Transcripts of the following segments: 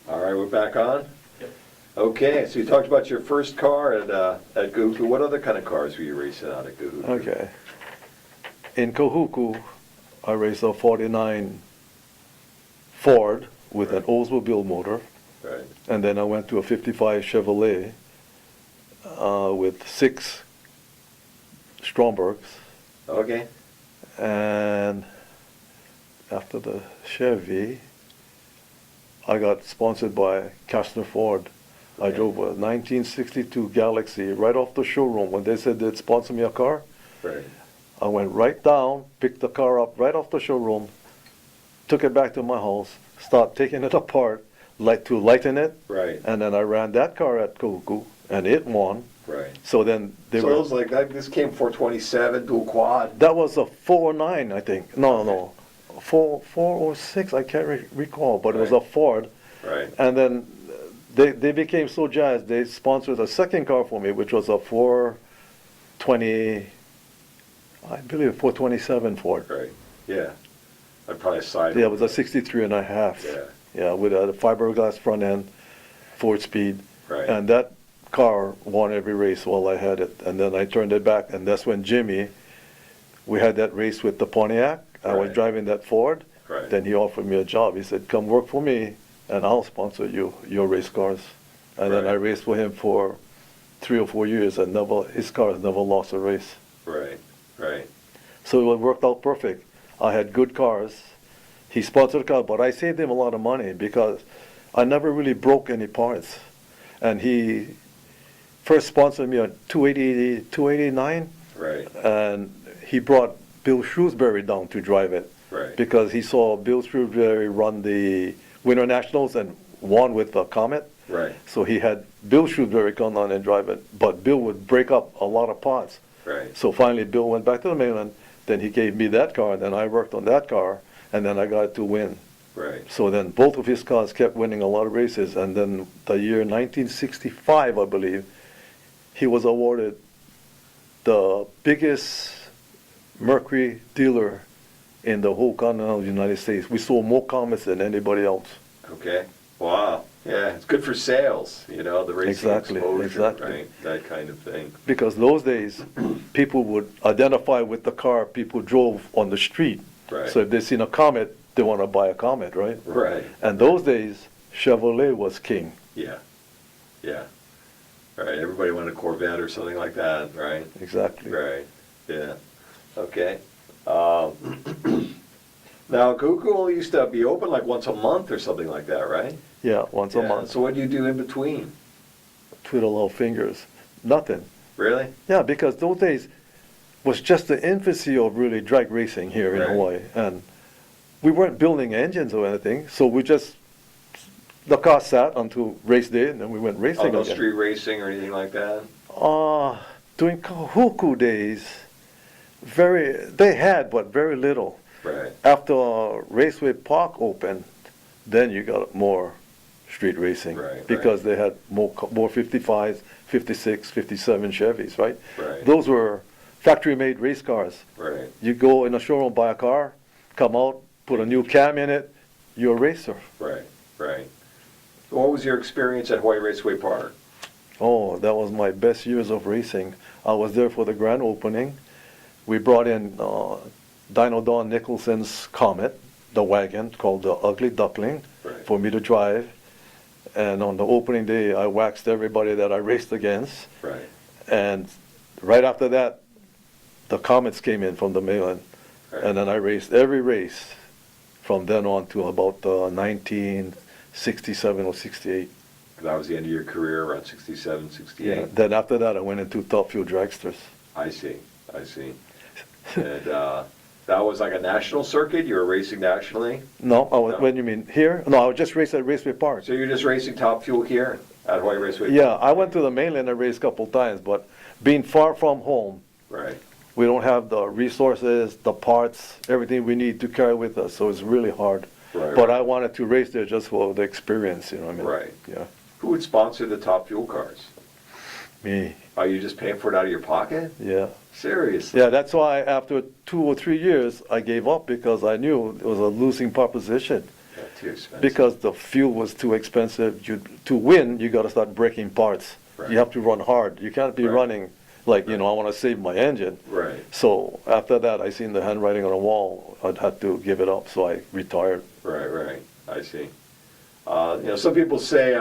All right, we're back on? Okay, so you talked about your first car at Kahuku. What other kind of cars were you racing out at Kahuku? Okay. In Kahuku, I raced a 49 Ford with an Oldsmobile motor. Right, And then I went to a 55 Chevrolet with 6 Strombergs. okay, And after the Chevy, I got sponsored by Castner Ford. I Okay. drove a 1962 Galaxy right off the showroom. When they said they'd sponsor me a car, right, I went right down, picked the car up right off the showroom, took it back to my house, started taking it apart, to lighten it, right, and then I ran that car at Kahuku, and it won. right. So then they So were. it was like, this came 427, dual quad. That was a 409, I think. No, 406. I can't recall, but it was a Right. Ford. Right, And then they became so jazzed. They sponsored a second car for me, which was a 420. I believe 427 Ford. right, yeah. I'd probably side. Yeah, it was a 63 and a half. Yeah, Yeah, with a fiberglass front end, 4-speed. right, And that car won every race while I had it. And then I turned it back, and that's when Jimmy, we had that race with the Pontiac. I was Right. driving that Ford. right, Then he offered me a job. He said, come work for me, and I'll sponsor your race cars. And then Right. I raced for him for 3 or 4 years, and his cars never lost a race. right, right, So it worked out perfect. I had good cars. He sponsored the car, but I saved him a lot of money because I never really broke any parts. And he first sponsored me on 289, right, and he brought Bill Shrewsbury down to drive it right, because he saw Bill Shrewsbury run the Winter Nationals and won with the Comet. right, So he had Bill Shrewsbury come down and drive it, but Bill would break up a lot of parts. right, So finally, Bill went back to the mainland. Then he gave me that car, and then I worked on that car, and then I got to win. right, So then both of his cars kept winning a lot of races, and then the year 1965, I believe, he was awarded the biggest Mercury dealer in the whole continental United States. We sold more Comets than anybody else. okay. Wow, yeah, it's good for sales, the racing Exactly, exposure, exactly. right, that kind of thing. Because those days, people would identify with the car people drove on the street. Right. So if they seen a Comet, they want to buy a Comet, right? Right, And those days, Chevrolet was king. yeah, yeah. Right, everybody wanted a Corvette or something like that, right? Exactly. Right, yeah, okay. Now, Kahuku only used to be open like once a month or something like that, right? Yeah, once a Yeah, month. so what do you do in between? Twiddle our fingers. Nothing. Really? Yeah, because those days was just the infancy of really drag racing here in Right. Hawaii. And we weren't building engines or anything, so the car sat until race day, and then we went Oh, racing no again. street racing or anything like that? During Kahuku days, they had, but very little. Right, After Raceway Park opened, then you got more street racing. Right, Because they had more 55s, 56, 57 Chevys, right? right, Those were factory-made race cars. right, You go in a showroom, buy a car, come out, put a new cam in it, you're a racer. right, right. So what was your experience at Hawaii Raceway Park? Oh, that was my best years of racing. I was there for the grand opening. We brought in Dino Don Nicholson's Comet, the wagon called the Ugly Duckling, Right. for me to drive. And on the opening day, I waxed everybody that I raced against. Right, And right after that, the Comets came in from the mainland. right, And then I raced every race from then on to about 1967 or 68. that was the end of your career, around 67, 68? Then after that, I went into Top Fuel Dragsters. I see, I see. And that was like a national circuit? You were racing nationally? No, No. when you mean here? No, I was just racing at Raceway Park. So you're just racing Top Fuel here at Hawaii Raceway? Yeah, I went to the mainland and raced a couple times, but being far from home, Right, we don't have the resources, the parts, everything we need to carry with us, so it's really hard. right. But I wanted to race there just for the experience, you know what I mean? Right. Yeah, Who would sponsor the Top Fuel cars? me, Are you just paying for it out of your pocket? yeah. Seriously? Yeah, that's why after 2 or 3 years, I gave up because I knew it was a losing proposition. Too expensive. because the fuel was too expensive. To win, you got to start breaking parts. Right. You have to run hard. You can't be Right. running like, I want to save my engine. Right. So after that, I seen the handwriting on the wall. I'd had to give it up, so I retired. Right. I see. Some people say,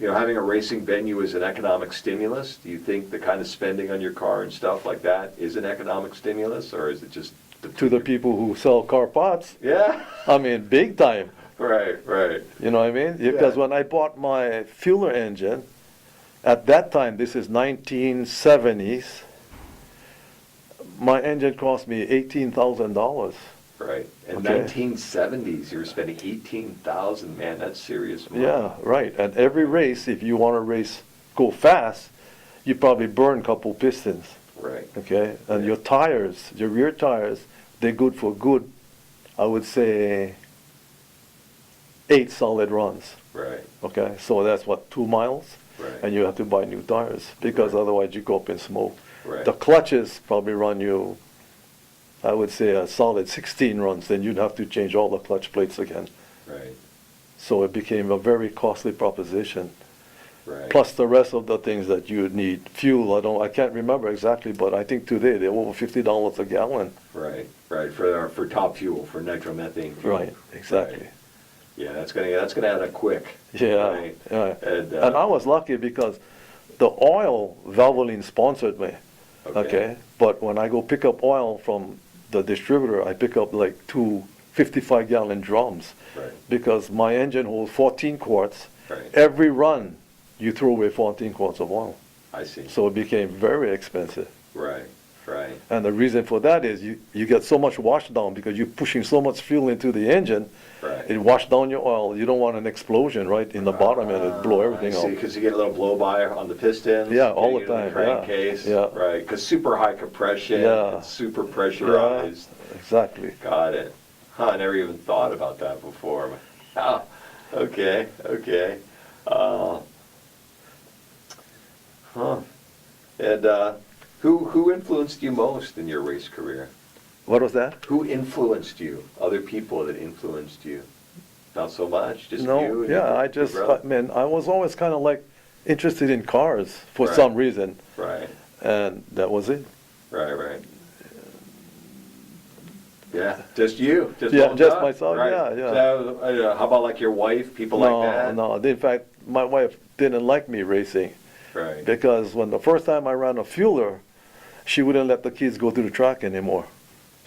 having a racing venue is an economic stimulus. Do you think the kind of spending on your car and stuff like that is an economic stimulus, or is it just To the people who sell car parts, Yeah. I mean, big time. Right. You know what I mean? Because Yeah. when I bought my fueler engine, at that time, this is 1970s, my engine cost me $18,000. Right. In Okay. 1970s, you were spending 18,000. Man, that's serious money. Yeah, right. And every race, if you want to race, go fast, you probably burn a couple pistons. Right. Okay? And Yeah. your tires, your rear tires, they're good for good, I would say, 8 solid runs. Right. Okay? So that's what, 2 miles? Right. And you have to buy new tires because Right. otherwise you go up in smoke. Right. The clutches probably run you, I would say, a solid 16 runs, then you'd have to change all the clutch plates again. Right. So it became a very costly proposition. Right. Plus the rest of the things that you would need. Fuel, I can't remember exactly, but I think today they're over $50 a gallon. Right. For top fuel, for nitromethane fuel. Right, exactly. Right. Yeah, that's gonna add up quick. Yeah, Right. yeah. And, And I was lucky because the oil, Valvoline sponsored me. Okay. But when I go pick up oil from the distributor, I pick up like 2 55-gallon drums Right. because my engine holds 14 quarts. Right. Every run, you throw away 14 quarts of oil. I see. So it became very expensive. Right. And the reason for that is you get so much wash down because you're pushing so much fuel into the engine. Right. It wash down your oil. You don't want an explosion right in the bottom and it blow everything I see, out. because you get a little blow by on the pistons. Yeah, all getting the into time, yeah, crankcase. yeah. Right, because super high compression. Yeah. It's super pressurized. Exactly. Got it. I never even thought about that before. Oh, okay. And who influenced you most in your race career? What was that? Who influenced you? Other people that influenced you? Not so much, just you? No, and yeah, your brother? I was always kind of like interested in cars for Right. some reason, Right, and that was it. right. Yeah, just you? Yeah, one just guy? myself, Right. yeah. So, how about like your wife, people No, like that? no. In fact, my wife didn't like me racing Right, because when the first time I ran a fueler, she wouldn't let the kids go to the track anymore.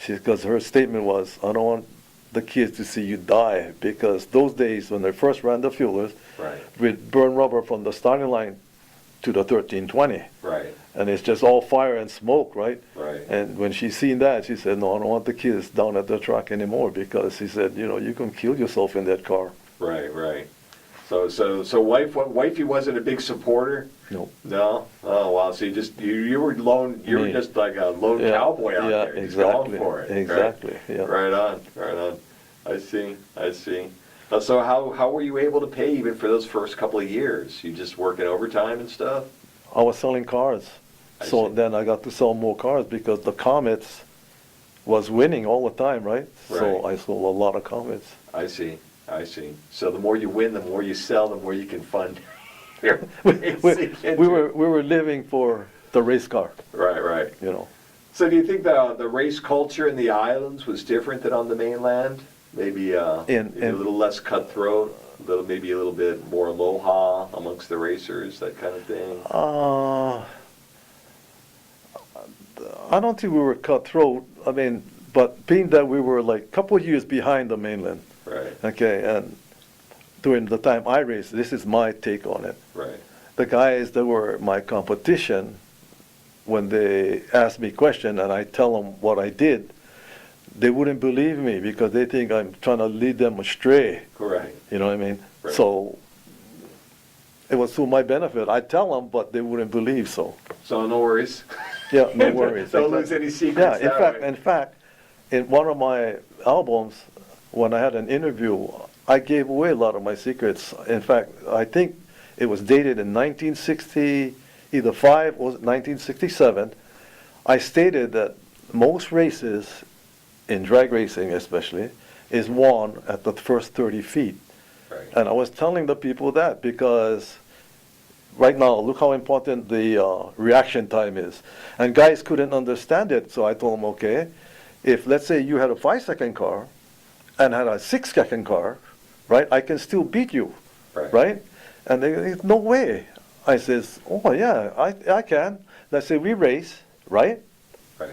Because her statement was, I don't want the kids to see you die, because those days when they first ran the fuelers, right, we'd burn rubber from the starting line to the 1320. right, And it's just all fire and smoke, right? right. And when she seen that, she said, no, I don't want the kids down at the track anymore, because she said, you can kill yourself in that car. Right. So wifey wasn't a big supporter? No. No? Oh, wow, so you were Me. just like a lone Yeah, cowboy out yeah, there, just exactly, going for it. right? exactly, yeah. Right on. I see. So how were you able to pay even for those first couple of years? You just working overtime and stuff? I was selling cars. I So see. then I got to sell more cars because the Comets was winning all the time, right? So Right. I sold a lot of Comets. I see. So the more you win, the more you sell, the more you can fund your We racing were living for the race car, Right. you know. So do you think the race culture in the islands was different than on the mainland? Maybe maybe a little less cutthroat, maybe a little bit more aloha amongst the racers, that kind of thing? I don't think we were cutthroat. I mean, but being that we were like a couple of years behind the mainland, Right, okay, and during the time I raced, this is my take on it. right, The guys that were my competition, when they ask me question and I tell them what I did, they wouldn't believe me because they think I'm trying to lead them astray. right. You know what I mean? Right. So it was to my benefit. I tell them, but they wouldn't believe. So So no worries. yeah, no worries. Don't lose any Yeah, secrets that way. in fact, in one of my albums, when I had an interview, I gave away a lot of my secrets. In fact, I think it was dated in 1960, either 5 or 1967. I stated that most races in drag racing especially, is won at the first 30 feet. Right. And I was telling the people that because right now, look how important the reaction time is. And guys couldn't understand it, so I told them, okay, if let's say you had a 5-second car and had a 6-second car, right, I can still beat you, right? And they, no way. I says, oh yeah, I can. Let's say we race, right? Right.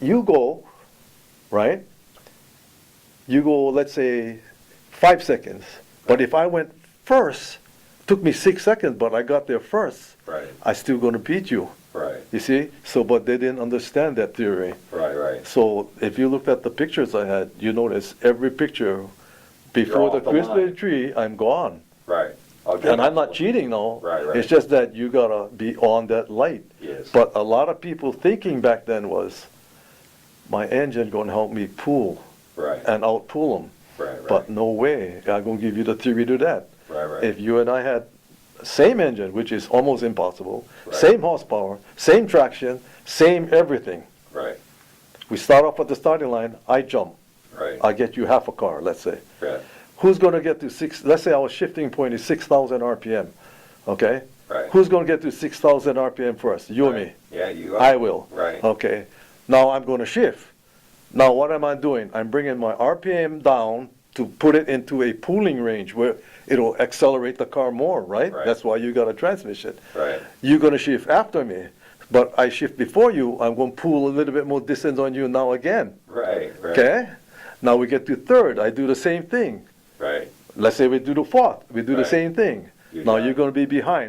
You go, right? You go, let's say, 5 seconds. But if I went first, took me 6 seconds, but I got there first, Right. I still gonna beat you. Right. You see? So, but they didn't understand that theory. Right. Right. So if you looked at the pictures I had, you notice every picture before the off the Christmas line. tree, I'm gone. Right. Okay. And I'm not cheating, no. Right, right. It's just that you gotta be on that light. Yes. But a lot of people thinking back then was, my engine gonna help me pull Right. and outpull them. Right. Right. But no way, I'm gonna give you the theory to that. Right. Right. If you and I had same engine, which is almost impossible, Right. same horsepower, same traction, same everything. Right. We start off at the starting line, I jump. Right. I get you half a car, let's say. Yeah. Who's gonna get to let's say our shifting point is 6,000 RPM, okay? Right. Who's gonna get to 6,000 RPM first? You or me? Yeah. You are. I will. Right. Okay. Now I'm gonna shift. Now what am I doing? I'm bringing my RPM down to put it into a pulling range where it'll accelerate the car more, right? Right. That's why you got a transmission. Right. You're gonna shift after me, but I shift before you, I'm gonna pull a little bit more distance on you now again, Right. Right. okay? Now we get to third, I do the same thing. Right. Let's say we do the fourth, we do the Right. same thing. You're Now done. you're gonna be behind.